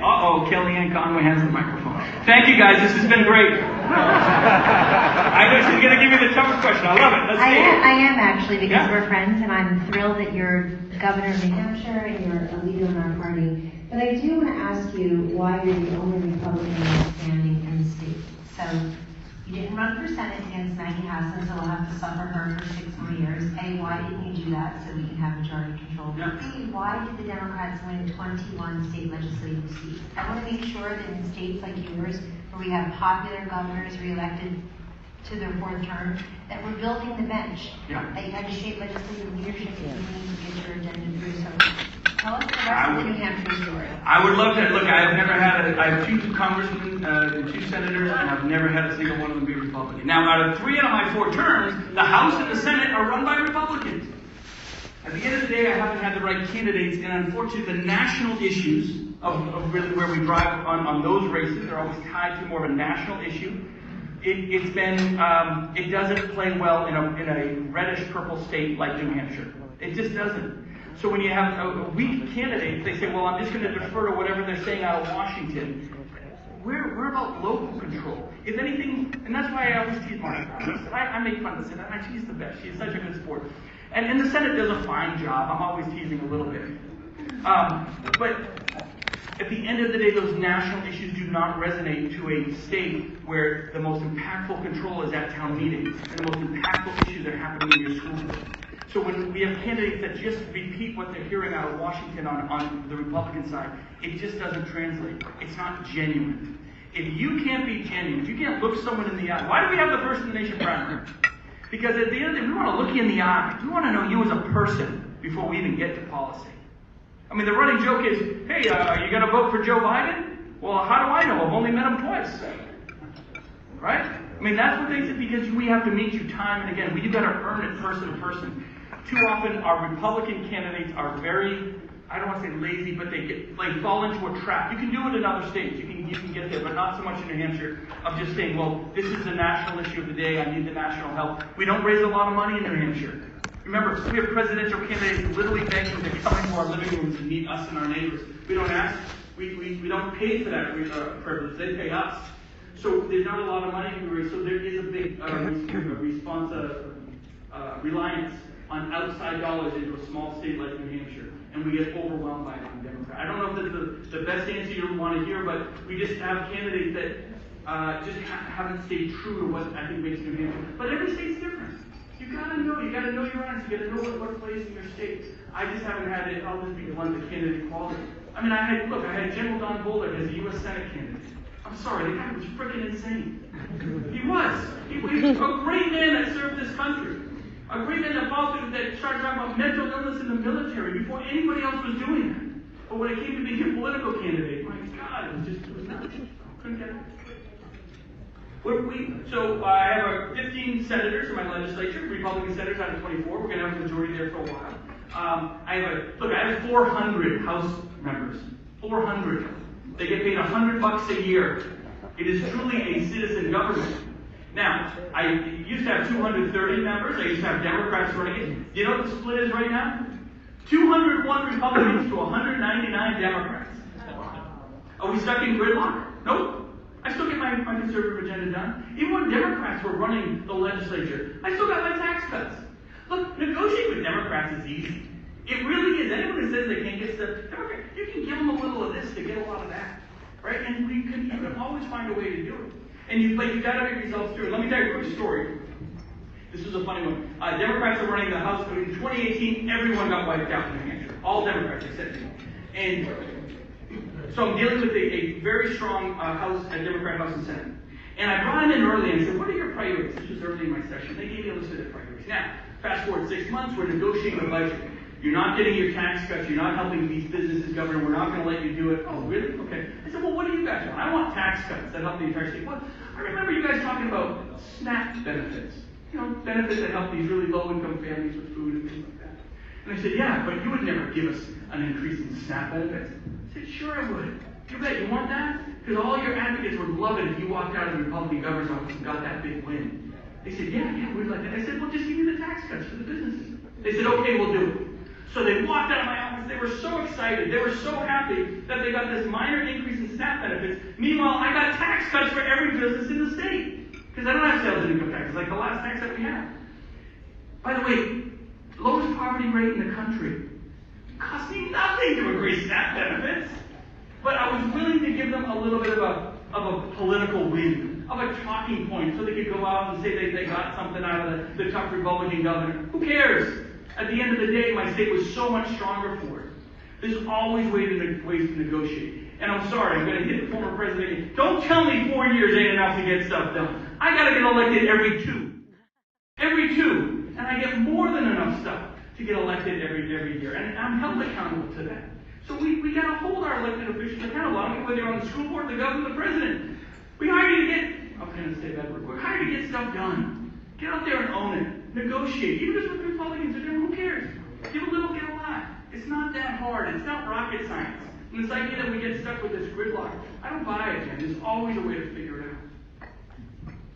Uh-oh, Kellyanne Conway has the microphone. Thank you, guys. This has been great. I know she's going to give me the tougher question. I love it. I am actually, because we're friends, and I'm thrilled that you're governor of New Hampshire and you're a leader in our party. But I do want to ask you why you're the only Republican standing in the state. So you didn't run for Senate against Maggie Hassan, so we'll have to suffer her for 6 more years. A, why didn't you do that so we can have majority control? Yeah. B, why did the Democrats win 21 state legislative seats? I want to make sure that in states like yours, where we have popular governors reelected to their 4th term, that we're building the bench. Yeah. That you have to shape legislative leadership that you need to get your agenda through. So tell us the rest of the New Hampshire story. I would love to. Look, I have 2 congressmen and 2 senators, and I've never had a single one of them be Republican. Now, out of 3 out of my 4 terms, the House and the Senate are run by Republicans. At the end of the day, I haven't had the right candidates, and unfortunately, the national issues of really where we drive on those races are always tied to more of a national issue. It doesn't play well in a reddish-purple state like New Hampshire. It just doesn't. So when you have a weak candidate, they say, well, I'm just going to defer to whatever they're saying out of Washington. We're about local control. If anything, and that's why I always tease Marcia. I make fun of the Senate. She's the best. She's such a good sport. And the Senate does a fine job. I'm always teasing a little bit. But at the end of the day, those national issues do not resonate to a state where the most impactful control is at town meetings, and the most impactful issues are happening in your school. So when we have candidates that just repeat what they're hearing out of Washington on the Republican side, it just doesn't translate. It's not genuine. If you can't be genuine, if you can't look someone in the eye, why do we have the First in the Nation primary? Because at the end of the day, we want to look you in the eye. We want to know you as a person before we even get to policy. I mean, the running joke is, hey, are you going to vote for Joe Biden? Well, how do I know? I've only met him twice. Right? I mean, that's what makes it, because we have to meet you time and again. You got to earn it person to person. Too often, our Republican candidates are very, I don't want to say lazy, but they fall into a trap. You can do it in other states. You can get there, but not so much in New Hampshire, of just saying, well, this is the national issue of the day. I need the national help. We don't raise a lot of money in New Hampshire. Remember, we have presidential candidates literally begging to come into our living rooms and meet us and our neighbors. We don't ask. We don't pay for that privilege. They pay us. So there's not a lot of money to be raised. So there is a big reliance on outside dollars into a small state like New Hampshire, and we get overwhelmed by it on Democrats. I don't know if that's the best answer you want to hear, but we just have candidates that just haven't stayed true to what I think makes New Hampshire. But every state's different. You gotta know your audience. You gotta know what plays in your state. I just haven't had it. I'll just be blunt, the candidate quality. I mean, I had General Don Bolduc as a U.S. Senate candidate. I'm sorry, the guy was freaking insane. He was a great man that served this country. A great man that started talking about mental illness in the military before anybody else was doing that. But when it came to being a political candidate, my God, it was nuts. Couldn't get it. So I have 15 senators in my legislature, Republican senators out of 24. We're going to have a majority there for a while. I have 400 House members. 400. They get paid $100 a year. It is truly a citizen government. Now, I used to have 230 members. I used to have Democrats running it. Do you know what the split is right now? 201 Republicans to 199 Democrats. Are we stuck in gridlock? Nope. I still get my conservative agenda done. Even when Democrats were running the legislature, I still got my tax cuts. Look, negotiating with Democrats is easy. It really is. Anyone who says they can't get stuff, Democrats, you can give them a little of this to get a lot of that. Right? And you can always find a way to do it. And you got to make results through it. Let me tell you a quick story. This was a funny one. Democrats are running the House. In 2018, everyone got wiped out in New Hampshire. All Democrats except me. And so I'm dealing with a very strong Democrat House and Senate. And I brought them in early and I said, what are your priorities? This was early in my session. They gave me a list of their priorities. Now, fast forward 6 months, we're negotiating the budget. You're not getting your tax cuts. You're not helping these businesses, Governor. We're not going to let you do it. Oh, really? Okay. I said, well, what do you guys want? I want tax cuts that help the entire state. Well, I remember you guys talking about SNAP benefits. Benefits that help these really low-income families with food and things like that. And I said, yeah, but you would never give us an increase in SNAP benefits. I said, sure I would. You bet. You want that? Because all your advocates would love it if you walked out of the Republican governor's office and got that big win. They said, yeah, we'd like that. I said, well, just give me the tax cuts for the businesses. They said, okay, we'll do it. So they walked out of my office, they were so excited, they were so happy that they got this minor increase in SNAP benefits. Meanwhile, I got tax cuts for every business in the state. Because I don't have sales and income taxes like the last tax that we had. By the way, lowest poverty rate in the country. It cost me nothing to increase SNAP benefits. But I was willing to give them a little bit of a political win, of a talking point, so they could go out and say they got something out of the tough Republican governor. Who cares? At the end of the day, my state was so much stronger for it. There's always ways to negotiate. And I'm sorry, I'm going to hit the former president again. Don't tell me 4 years ain't enough to get stuff done. I got to get elected every 2. Every 2. And I get more than enough stuff to get elected every year. And I'm held accountable to that. So we got to hold our elected officials accountable. I don't care whether you're on the school board, the governor, the president. We hire you to get, I'm going to say that word, we're hired to get stuff done. Get out there and own it. Negotiate. Even if the Republicans are doing, who cares? Give a little, get a lot. It's not that hard. It's not rocket science. And this idea that we get stuck with this gridlock, I don't buy it, man. There's always a way to figure it out.